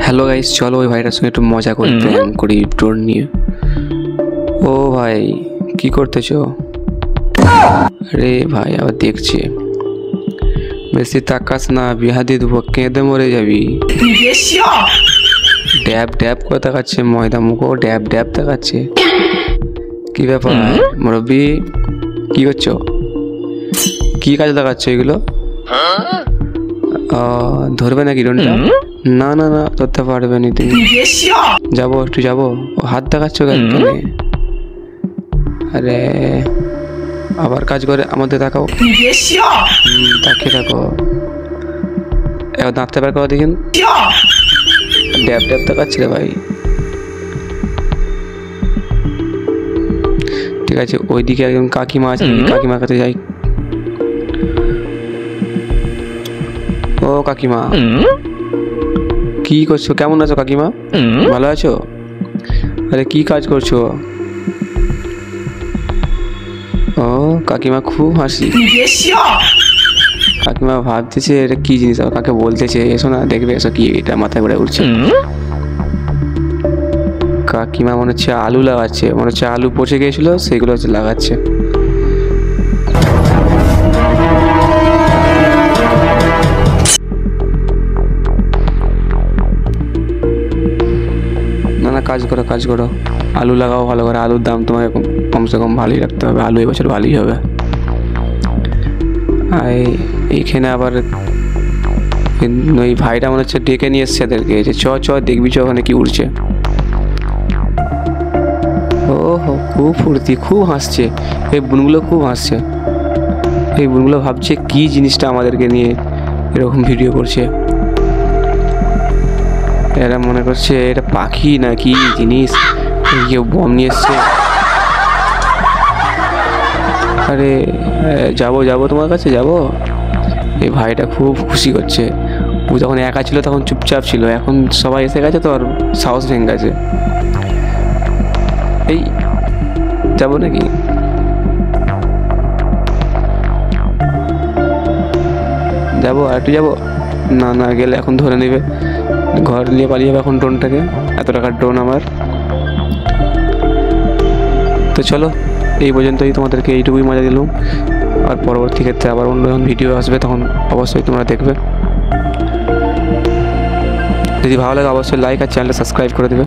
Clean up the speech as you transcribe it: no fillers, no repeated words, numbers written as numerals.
Hello guys, চলো ওই ভাইটার সঙ্গে একটু মজা করি, প্র্যাঙ্ক করি ড্রোন নিয়ে। ও ভাই, কি করতেছো? আরে ভাই আবার দেখছে। বেশি তাকাস না, বিহা দিয়ে দেবো, কেঁদে মরে যাবি। ড্যাব ড্যাব করে তাকাচ্ছে, ময়দা মুখো ড্যাব ড্যাব তাকাচ্ছে। কি ব্যাপার মুরব্বি, কি করছো? কি কাজে লাগাচ্ছ এগুলো? ধরবে নাকি ড্রোনটা? না না না, ধরতে পারবে না তুমি। যাবো একটু যাবো। ও হাত দেখাচ্ছ কেন? আরে আবার কাজ করে আমাদের তাকাও। তাকিয়ে থাকো। এবার দাঁতটা বের করো দেখেন। ড্যাব ড্যাব তাকাচ্ছি রে ভাই। ঠিক আছে, ওইদিকে একজন কাকিমা আছে, কাকিমার কাছে যাই। ও কাকিমা, কি করছো? কেমন আছো কাকিমা? ভালো আছো? আরে কি কাজ করছো? ও কাকিমা খুব হাসি। কাকিমা ভাবতেছে এটা কি জিনিস, কাকে বলতেছে এসো না দেখবে, এসো কি এটা মাথায় ঘুরে উঠছে। কাকিমা মনে হচ্ছে আলু লাগাচ্ছে, মনে হচ্ছে আলু পচে গিয়েছিল সেগুলো হচ্ছে লাগাচ্ছে। না না, কাজ করো কাজ করো, আলু লাগাও ভালো করে। আলুর দাম তোমাকে কমসে কম ভালোই রাখতে হবে, আলু এবছর ভালোই হবে। আর এইখানে আবার ওই ভাইটা মনে হচ্ছে ডেকে নিয়ে এসছে এদেরকে, যে চ চ দেখবি চ ওখানে কি উড়ছে। ও হো, খুব ফুর্তি, খুব হাসছে এই বুনগুলো, খুব হাসছে এই বুনগুলো। ভাবছে কি জিনিসটা আমাদেরকে নিয়ে এরকম ভিডিও করছে। এরা মনে করছে এটা পাখি না কি জিনিস, কেউ বম নিয়ে এসছে। আরে যাবো যাবো, তোমার কাছে যাবো। এই ভাইটা খুব খুশি করছে। ও যখন একা ছিল তখন চুপচাপ ছিল, এখন সবাই এসে গেছে তো আর সাহস ভেঙে গেছে। এই যাবো নাকি? যাবো আর একটু যাবো। না না, গেলে এখন ধরে নেবে, ঘর নিয়ে পালিয়ে যাবে এখন ড্রোনটাকে। এত টাকার ড্রোন আমার। তো চলো এই পর্যন্তই, তোমাদেরকে এইটুকুই মজা দিলাম। আর পরবর্তী ক্ষেত্রে আবার অন্য যখন ভিডিও আসবে তখন অবশ্যই তোমরা দেখবে। যদি ভালো লাগে অবশ্যই লাইক আর চ্যানেলটা সাবস্ক্রাইব করে দেবে।